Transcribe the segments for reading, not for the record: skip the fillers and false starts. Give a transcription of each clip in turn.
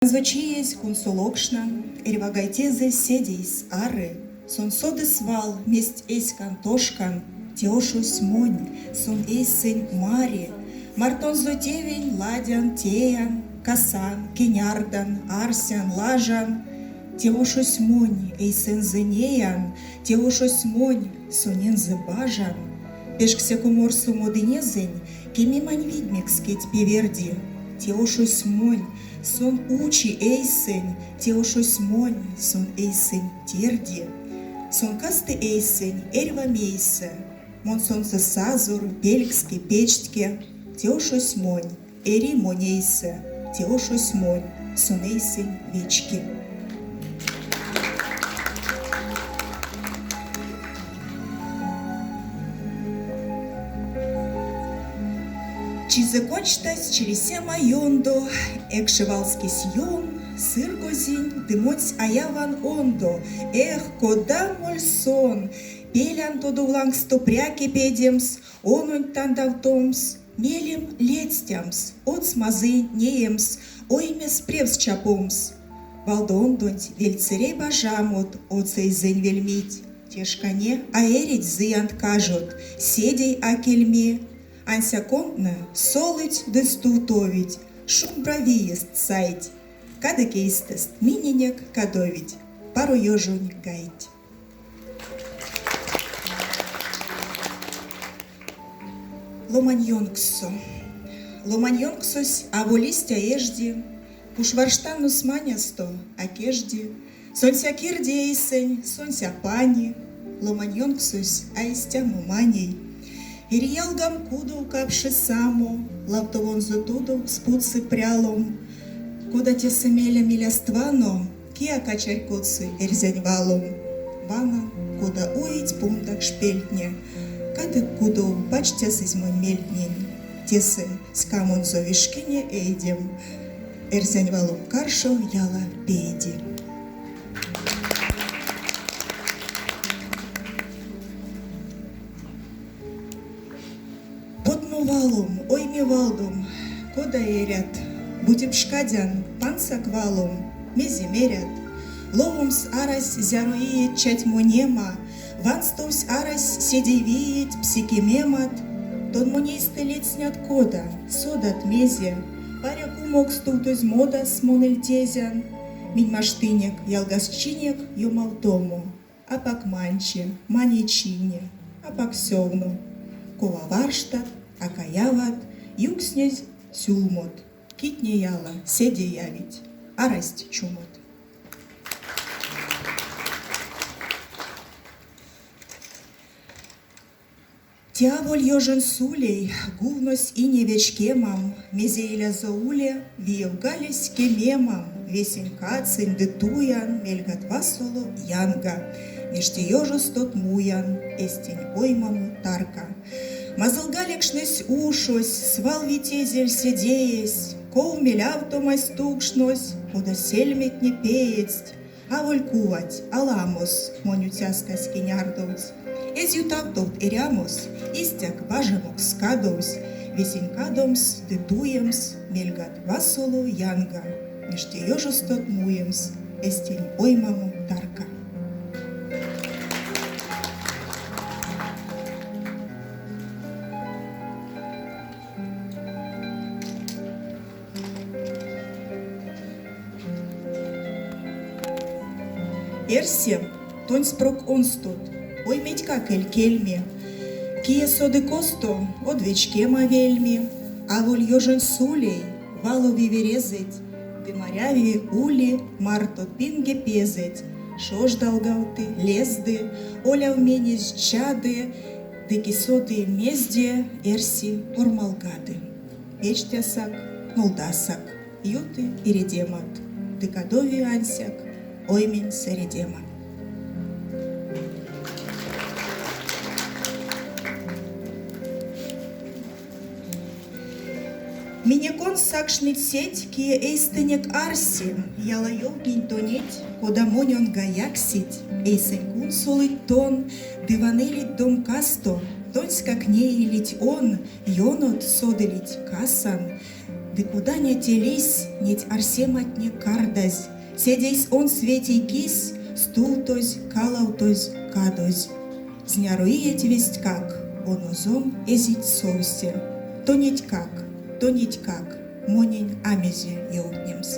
Звучиесь кунсулокшнан, эрвагайтезе седейс ары, сон соды свал, месть эйс кантошкан, теошусь монь, сон эйсень мари, мартон зотевень, ладян, теян, касан, кенярдан, арсян, лажан, теошусь монь, эйсен зенеян, теошусь монь, сонен зебажан, пешкся куморсу модынезень, кемимань видмикскеть певерди, теошусь монь, сон учи эйсень, теошусь монь, сон эйсень терди, сон касты эйсень, эрва мейсе, мон сонце сазур, пелькски, печтке, теошусь монь, эри монейсе, теошусь монь, сон эйсень вечки. Чи закончтась через майондо, экшевалский сьон, сыргозинь, дымоць аяван ондо, эх, кода моль сон, пелян тоду влангсто пряки педемс, онунь тандавтомс, мелем летстямс, от смазы неемс, оймес превс чапомс. Валдондонть вельцерей бажамот, оцей зень вельмить, тешкане аэрить зыянт кажут, седей акельми, анся контна солыть дестутовить, шум бровиест сайт, кадекейстест мининек кадовить, пару ежунь гаить. Ломаньонксо. Ломаньонксось аволистя ежди, кушварштанус манясто акежди, сонся кирди эйсень, сонся пани, ломаньонксось аистя муманей. Ирьялгам куду капши само, лавтовон зутуду спуцы прялом, куда те семеля миляствано, кия качарь коцы эрзянь валом, вана, куда уить пунтак шпельтне, кадык куду бачтя сызьмой мельтнень, тесы скамон зовишкине эйдем, эрзянь валом каршо яла пейди. Валом, ойме валдом, кода эрят, будем шкадян, пансак валом, мези мерят, ловомс арась зяруиет чать монема, ванстовс арась седевиет псикемемат, тон монейсты лет снят кода, содат мезе, паря кумок стултоз мода с монельтезян, минь маштынек, ялгасчинек юмалтому, апак манче, маничине, апак сёвну, кова варштат, акаяват, юкснезь сюлмот, китне яла, седе явить, арасть чумот. Тяволь ежен сулей, гувнось и невечкемам, мезейля зауле, виевгалесь кемемам, весень кацин детуян, мельгат васоло янга, меште ежус тот муян, эстень оймаму тарка. Мазылгалекшнесь ушось, свал витезель седеесь, кол мелявтомась тукшнось, куда сельмет не пеесть, а волькувать, аламос, монютяскась кинярдовц, эзютавтовт ирямос, истяк бажемок скадовс, весенькадомс, дедуемс, мельгат васолу янга, межте ежус тот муемс, эстень оймаму тарка. Эрсе, тонь спрок онстот, ой медька кель-кельме, кие соды косто, одвечкема вельми, а воль ежен сулей, валови верезеть, дымаряви ули, марто пинге пезеть, шош долгауты, лезды, оля вменись чады, дыки соды мезде, эрси ормалгады, печтясак, нолдасак, юты и редемат, дыкадови ансяк, оймень середема. Минекон сакшнит сеть, кие эйстенек арси, яла йовгинь тонеть, кода моньон гаяксить, эйсен кун солыть тон, дыванелить дом касто, тоньска к ней лить он, йонот соделить касан, Ты куда не телись, неть арсемат не кардазь, седейс он светей кись, стултозь, калаутозь, кадозь. Зняруиет весть как, он озом эзить совсе. То неть как, монень амези елтнемс.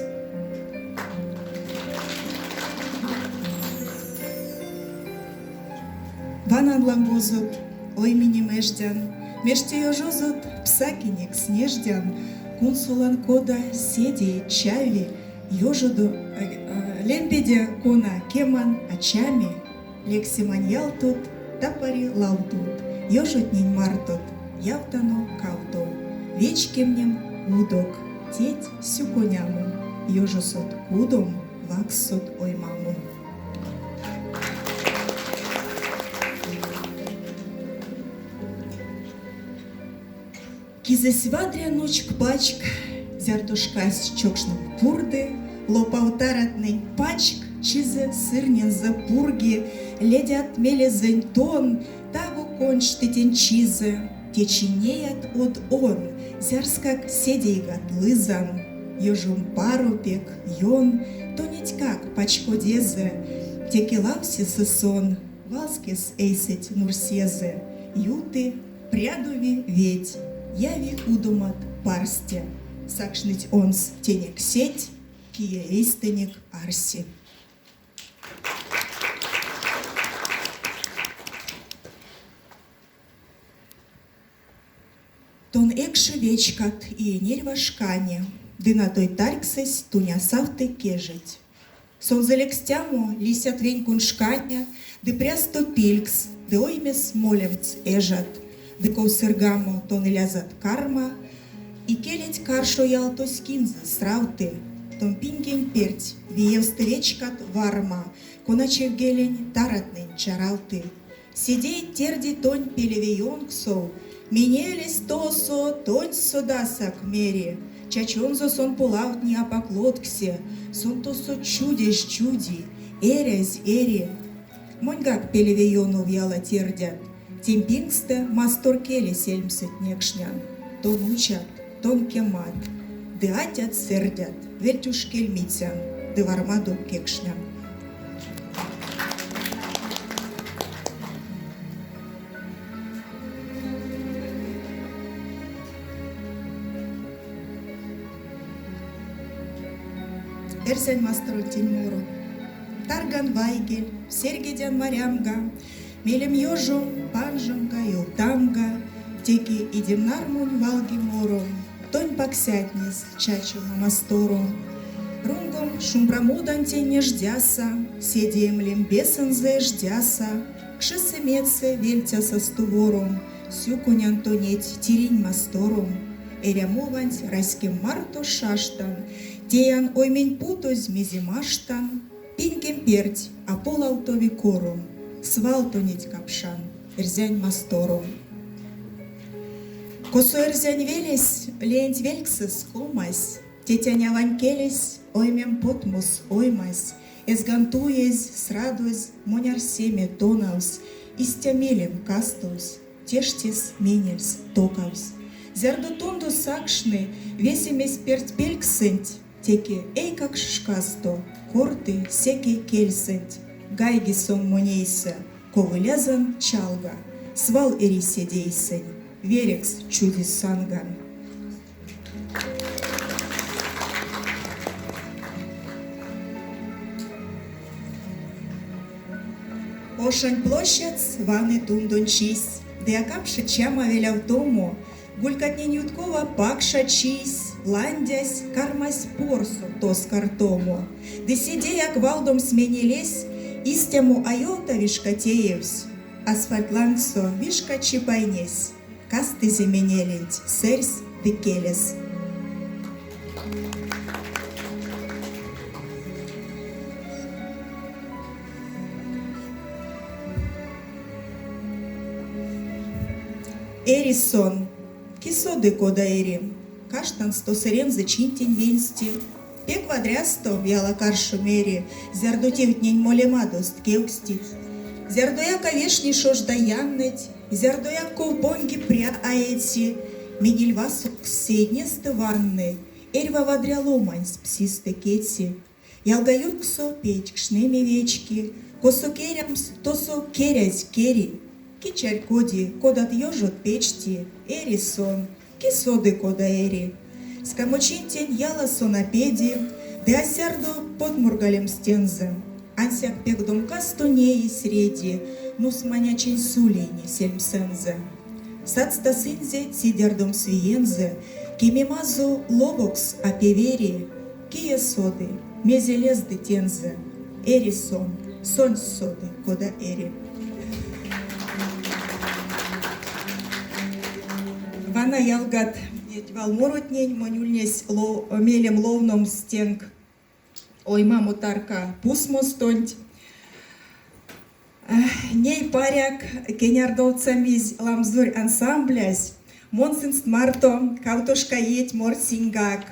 Ванан лагозут, ой мини междян, межте ёжозут, псакинек снеждян, кунсулан кода седи чави, ёжоду лемпеде кона кеман ачами, лексиман ялтут, тапари лаутут, ёжотнин мартут, явтано кавто, вечкемнем удок, теть сюконяму, ёжосот кудом, ваксот оймаму. Кизес вадря ночк пачк, зяртушкась чокшным пурды, лопаутаратный пачк, чизе сырнен за пурги, ледят мелезень тон, таву конч тетен чизе, течинеят от он, зярскак седейгат лызан, ёжум парупек, йон, тонеть как пачко дезе, текелавси сысон, валскес эйсеть нурсезе, юты, прядуви ведь, яви удумат парсте, сакшныть онс тенек сеть, кие эйстенек арси. Тон экше вечкат и нервашкане, дына той тарксесь туня савты кежить. Сон залекстямо лисят вень куншканя, ды прясто пилькс, ды оймес молемц эжат, ды ковсыргамо тон лязат карма, и келить каршо ялто скинза сравты, тон пинген перть, виевсты вечкат варма, коначев гелень таратнень чаралты. Сидеть терди тонь пелевионксов, минелись тосо, тонь содасак мери, чачонзо сон пулавтни апаклотксе, сон тосо чудеш чуди, эрез эри. Моньгак пелевионов яла тердят, тимпингсте мастор кели сельмсет некшнян, тон учат, тон кемат, ды атят сердят, вертюш кельмитян, ды вармаду кекшнян. Эрсен мастрон теньморо, тарган вайгель, сергедян марямга, мелем ёжом, панжонга, юлтамга, теки идем нармунь валги мором, тонь паксятнис, чачу мамастором. Рунгом шумпромудан тень ждяса, седием лембесан ждяса, кшесемеце вельтя со стувором, сюкунян тонеть тирень мастором, эрямованць райским марто шаштан, теян оймень путозь мезимаштан, пинкем перть, а полаутови кором, свал тонеть капшан, эрзянь мастором. Косо эрзянь велесь, ленть вельксес хомась, тетяня ванькелесь, оймем потмус оймась, эсгантуез, срадуез, моняр семе тонавс, истямелем кастус, тештис минельс токавс. Зярдутунду сакшны, весемесь перть пельксенть, теки эй как шкасто, корты секи кельсенть, гайги сон монейсе, ковылязан чалга, свал эрисе дейсень, верекс чудис санган. Ошань площадь, ваны тундончись, деакапши чама веляв тому, гулькатне нюткова пакша чись, ландясь, кармась порсу тос картому, де сидеяк валдом сменились, истему айота вишкатеевсь, асфальт лангсо вишка чипайнесь, касты земенеленть, сэрс декелес. Эрисон, кисо де кода эри, каштан сто сырен за чинтень венсти, пе квадрясто яла каршу мери, зярдотив тнень молемадост кеуксти, зярдояка вешни шожда яннеть, зярдояк ковбонги пря аэти, медильвасук седнесты ванны, Эрва вадря ломанс псисты кетси. Ялгаюрксо петь кшнеми вечки. Косо керямс, тосо керязь кери. Кичарь коди, кодат ёжот печти. Эри сон, кисоды кода эри. Скамочинтень яла сонапеди. Де осярдо под мургалем стензе. Ансяк пек домка стонеи среди. Нус манячень сулейни сельмсензе. Сацта сынзе цидердом свиензе. Кимимазу ловокс апевери. Кие соды, мезелезды тензе. Эри сон, сонь соды кода эри. Вана ялгат валморотнень, манюльнесь мелем ловном стенг. Ой, маму тарка пусмостонть. Ней паряк кенярдовцамиз ламзурь ансамблясь. Монсенст марто кавтошка еть морсингак.